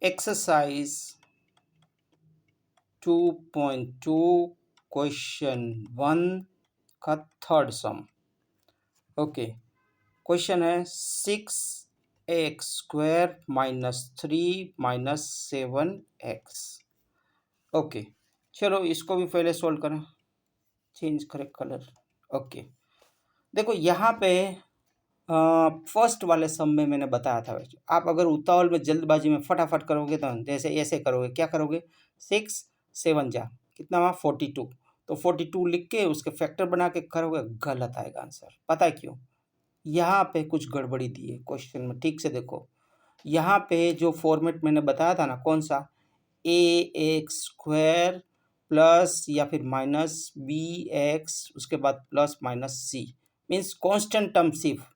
Exercise 2.2 question 1 का third सम। Okay, question है 6x² - 3 - 7x। Okay, चलो इसको भी पहले सोल्व करें। चेंज करें कलर। ओके, देखो यहाँ पे फर्स्ट वाले सम में मैंने बताया था, आप अगर उतावल में जल्दबाजी में फटाफट करोगे तो जैसे ऐसे करोगे, क्या करोगे, 6 7 जा कितना हुआ 42, तो 42 लिख के उसके फैक्टर बना के करोगे, गलत आएगा आंसर। पता है क्यों? यहाँ पे कुछ गड़बड़ी दी है क्वेश्चन में, ठीक से देखो। यहाँ पे जो फॉर्मेट मैंने बताया था ना, कौन सा, ax² प्लस या फिर माइनस bx, उसके बाद plus minus c, means constant term सिर्फ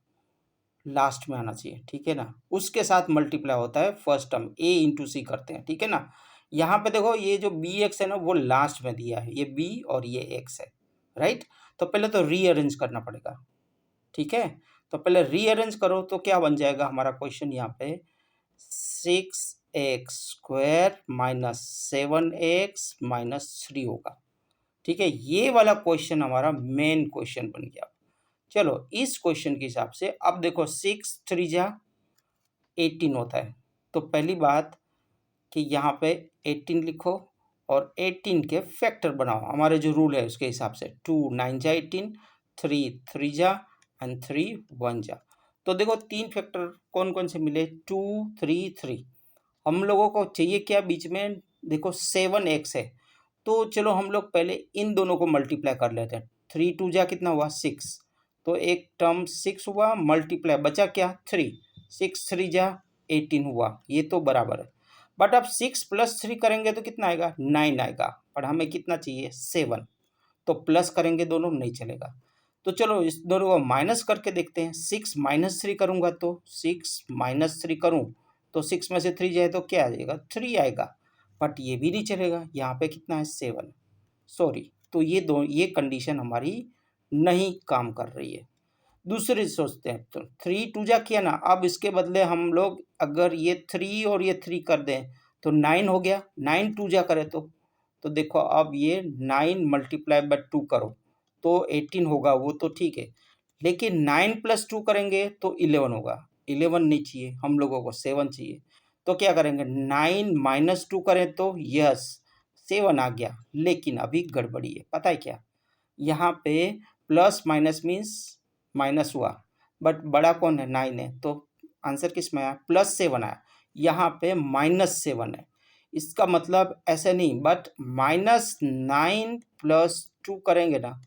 लास्ट में आना चाहिए, ठीक है ना। उसके साथ मल्टीप्लाई होता है फर्स्ट टर्म, a इंटू सी करते हैं, ठीक है ना। यहाँ पे देखो ये जो बी एक्स है ना वो लास्ट में दिया है, ये b और ये x है, राइट। तो पहले तो रीअरेंज करना पड़ेगा, ठीक है। तो पहले रीअरेंज करो तो क्या बन जाएगा हमारा क्वेश्चन यहाँ पे, 6x² - 7x - 3 होगा, ठीक है। ये वाला क्वेश्चन हमारा मेन क्वेश्चन बन गया। चलो इस क्वेश्चन के हिसाब से अब देखो 6 3 जा 18 होता है, तो पहली बात कि यहाँ पे 18 लिखो और 18 के फैक्टर बनाओ, हमारे जो रूल है उसके हिसाब से। 2 9 जा 18, 3 3 जा एंड 3 1 जा। तो देखो तीन फैक्टर कौन कौन से मिले, 2 3 3। हम लोगों को चाहिए क्या बीच में, देखो 7x है, तो चलो हम लोग पहले इन दोनों को मल्टीप्लाई कर लेते हैं। 3 2 जा कितना हुआ 6, तो एक टर्म 6 हुआ, मल्टीप्लाई बचा क्या 3, 6 3 जा 18 हुआ, ये तो बराबर है। बट अब 6 + 3 करेंगे तो कितना आएगा, 9 आएगा, पर हमें कितना चाहिए 7, तो प्लस करेंगे दोनों नहीं चलेगा। तो चलो इस दोनों को माइनस करके देखते हैं। 6 - 3 करूँगा तो 6 - 3 करूँ तो 6 में से 3 जाए तो क्या आ जाएगा 3 आएगा, बट ये भी नहीं चलेगा, यहाँ पे कितना है 7, सॉरी। तो ये कंडीशन हमारी नहीं काम कर रही है। दूसरी सोचते हैं, तो 3 2 जा किया ना, अब इसके बदले हम लोग अगर ये 3 और ये 3 कर दें तो 9 हो गया, 9 2 जा करें तो देखो अब ये 9 × 2 करो तो 18 होगा, वो तो ठीक है, लेकिन 9 + 2 करेंगे तो 11 होगा। 11 नहीं चाहिए हम लोगों को, 7 चाहिए। तो क्या करेंगे, 9 - 2 करें तो यस 7 आ गया, लेकिन अभी गड़बड़ी है, पता है क्या, यहाँ पे प्लस माइनस मीन्स माइनस हुआ, बट बड़ा कौन है 9 है, तो आंसर किस में आया, +7 आया। यहाँ पे -7 है, इसका मतलब ऐसे नहीं, बट -9 + 2 करेंगे ना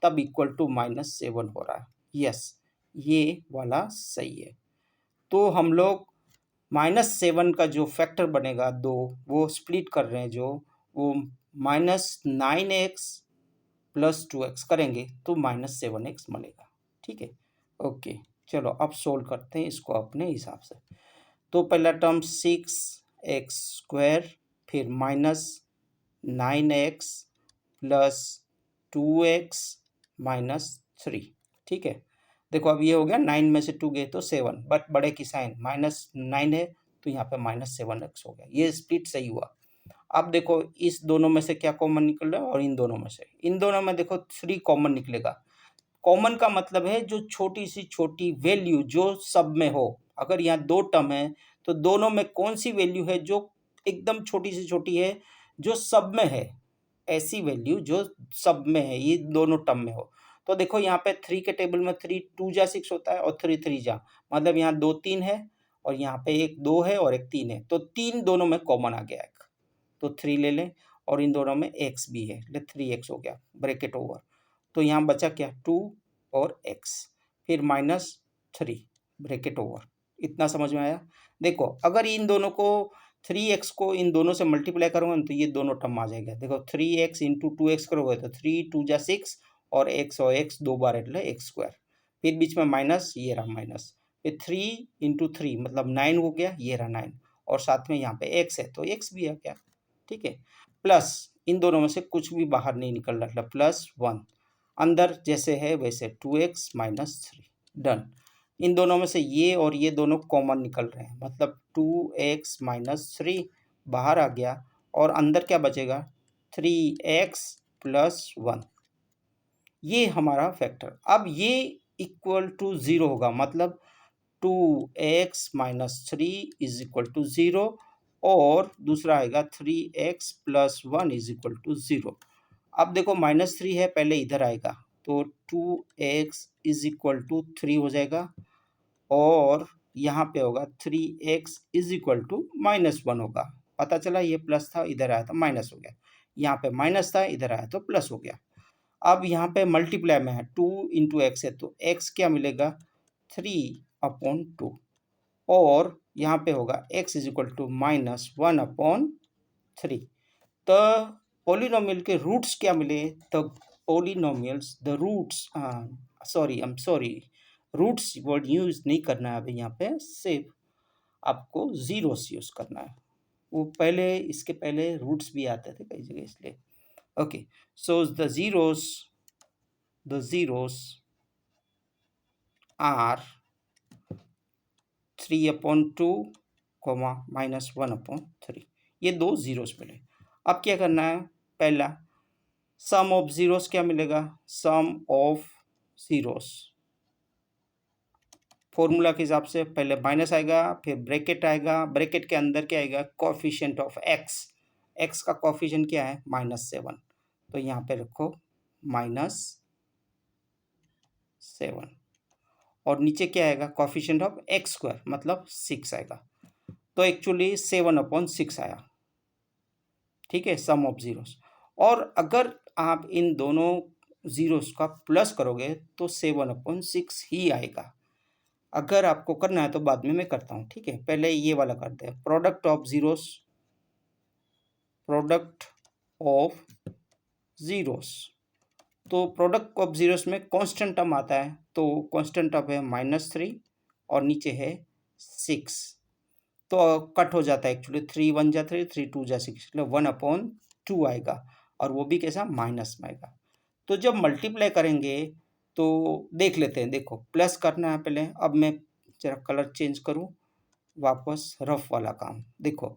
तब इक्वल टू -7 हो रहा है। यस, ये वाला सही है। तो हम लोग -7 का जो फैक्टर बनेगा दो, वो स्प्लिट कर रहे हैं, जो वो -9x + 2x करेंगे तो -7x मिलेगा, ठीक है। ओके, चलो अब सोल्व करते हैं इसको अपने हिसाब से। तो पहला टर्म 6x², फिर -9x + 2x - 3, ठीक है। देखो अब ये हो गया, 9 में से 2 गए तो 7, बट बड़े की साइन -9 है तो यहाँ पे -7x हो गया, ये स्प्लिट सही हुआ। अब देखो इस दोनों में से क्या कॉमन निकल रहा है, और इन दोनों में से, इन दोनों में देखो 3 कॉमन निकलेगा। कॉमन का मतलब है जो छोटी सी छोटी वैल्यू जो सब में हो। अगर यहाँ दो टर्म है तो दोनों में कौन सी वैल्यू है जो एकदम छोटी सी छोटी है, जो सब में है, ऐसी वैल्यू जो सब में है, ये दोनों टर्म में हो। तो देखो यहाँ पे 3 के टेबल में 3 2 जा 6 होता है और 3 3 जा, मतलब यहाँ 2 3 है और यहाँ पे एक 2 है और एक 3 है, तो 3 दोनों में कॉमन आ गया एक, तो 3 ले लें, और इन दोनों में x भी है, ले 3x हो गया, ब्रैकेट ओवर। तो यहाँ बचा क्या 2 और x, फिर -3 ब्रैकेट ओवर। इतना समझ में आया? देखो अगर इन दोनों को 3x को इन दोनों से मल्टीप्लाई करूँगा तो ये दोनों टर्म आ जाएगा। देखो 3x × 2x करोगे तो 3 2 जा 6 और x दो बार એટલે x², फिर बीच में माइनस, ये रहा माइनस, फिर 3 × 3 मतलब 9 हो गया, ये रहा 9, और साथ में यहाँ पे x है तो x भी है क्या, ठीक है। प्लस इन दोनों में से कुछ भी बाहर नहीं निकल रहा, +1 अंदर जैसे है वैसे 2x - 3, डन। इन दोनों में से ये और ये दोनों कॉमन निकल रहे हैं, मतलब 2x माइनस 3 बाहर आ गया और अंदर क्या बचेगा 3x प्लस 1। ये हमारा फैक्टर, अब ये इक्वल टू 0 होगा, मतलब 2x minus 3 is equal to 0 और दूसरा आएगा 3x plus 1 is equal to 0। अब देखो -3 है, पहले इधर आएगा तो 2x इज इक्वल टू 3 हो जाएगा और यहाँ पे होगा 3x इज इक्वल टू -1 होगा। पता चला ये प्लस था, इधर आया तो माइनस हो गया, यहाँ पे माइनस था, इधर आया तो प्लस हो गया। अब यहाँ पे मल्टीप्लाई में है 2 इंटू एक्स है तो x क्या मिलेगा 3/2 और यहाँ पे होगा x इज इक्वल टू -1/3। तो पोलिनोमियल के रूट्स क्या मिले, तो polynomials the roots roots word use नहीं करना है अभी, यहाँ पे सिर्फ आपको जीरोस यूज करना है। वो पहले इसके पहले रूट्स भी आते थे कई जगह, इसलिए okay. So the zeros are 3/2, -1/3। ये दो जीरोस मिले। अब क्या करना है, पहला सम ऑफ जीरोस क्या मिलेगा, सम ऑफ जीरोस फॉर्मूला के हिसाब से पहले माइनस आएगा, फिर ब्रैकेट आएगा, ब्रैकेट के अंदर क्या आएगा कोएफिशिएंट ऑफ x, x का कोएफिशिएंट क्या है -7, तो यहाँ पे रखो -7 और नीचे क्या आएगा कोएफिशिएंट ऑफ x स्क्वायर मतलब 6 आएगा, तो एक्चुअली 7/6 आया। ठीक है, सम ऑफ जीरोस। और अगर आप इन दोनों जीरोस का प्लस करोगे तो 7/6 ही आएगा। अगर आपको करना है तो बाद में मैं करता हूँ, ठीक है, पहले ये वाला करते हैं। प्रोडक्ट ऑफ जीरोस, तो प्रोडक्ट ऑफ जीरोस में कांस्टेंट टर्म आता है, तो कांस्टेंट टर्म है -3 और नीचे है 6, तो कट हो जाता है एक्चुअली, 3 1 जा 3, 3 2 जा 6, मतलब 1/2 आएगा और वो भी कैसा माइनस में आएगा। तो जब मल्टीप्लाई करेंगे तो देख लेते हैं, देखो प्लस करना है पहले। अब मैं जरा कलर चेंज करूं, वापस रफ वाला काम। देखो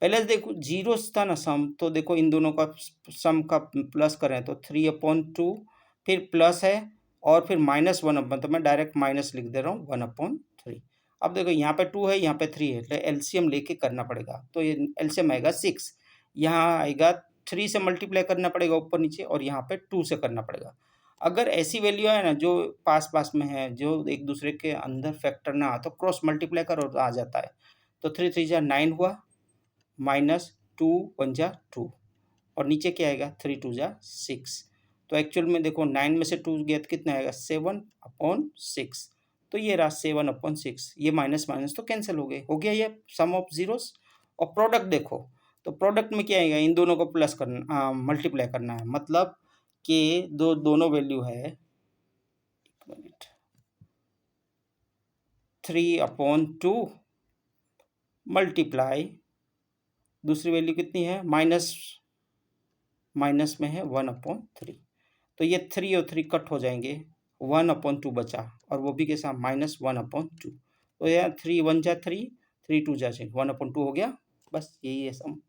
पहले देखो जीरोस था ना सम, तो देखो इन दोनों का सम का प्लस करें तो 3/2, फिर प्लस है और फिर -1, तो मैं डायरेक्ट माइनस लिख दे रहा हूँ 1/3। अब देखो यहाँ पे 2 है, यहाँ पे 3 है, तो एलसीएम लेके करना पड़ेगा, तो ये एलसीएम आएगा 6, यहाँ आएगा 3 से मल्टीप्लाई करना पड़ेगा ऊपर नीचे और यहाँ पे 2 से करना पड़ेगा। अगर ऐसी वैल्यू है ना जो पास पास में है, जो एक दूसरे के अंदर फैक्टर ना, तो क्रॉस मल्टीप्लाई करो तो आ जाता है। तो 3 3 जा 9 हुआ, -2 1 जा 2 और नीचे क्या आएगा 3 2 जा 6, तो एक्चुअल में देखो 9 में से 2 गया तो कितना आएगा 7/6, तो ये रहा 7/6। ये माइनस माइनस तो कैंसिल हो गया ये सम ऑफ जीरोस। और प्रोडक्ट देखो, तो प्रोडक्ट में क्या आएगा, इन दोनों को प्लस करना, मल्टीप्लाई करना है, मतलब कि दोनों वैल्यू है 3/2 मल्टीप्लाई, दूसरी वैल्यू कितनी है माइनस में है 1/3, तो ये 3 और 3 कट हो जाएंगे, 1/2 बचा और वो भी के साथ -1/2, तो यार 3 1 जा 3, 3 2 जा 6, 1/2 हो गया, बस यही है सम।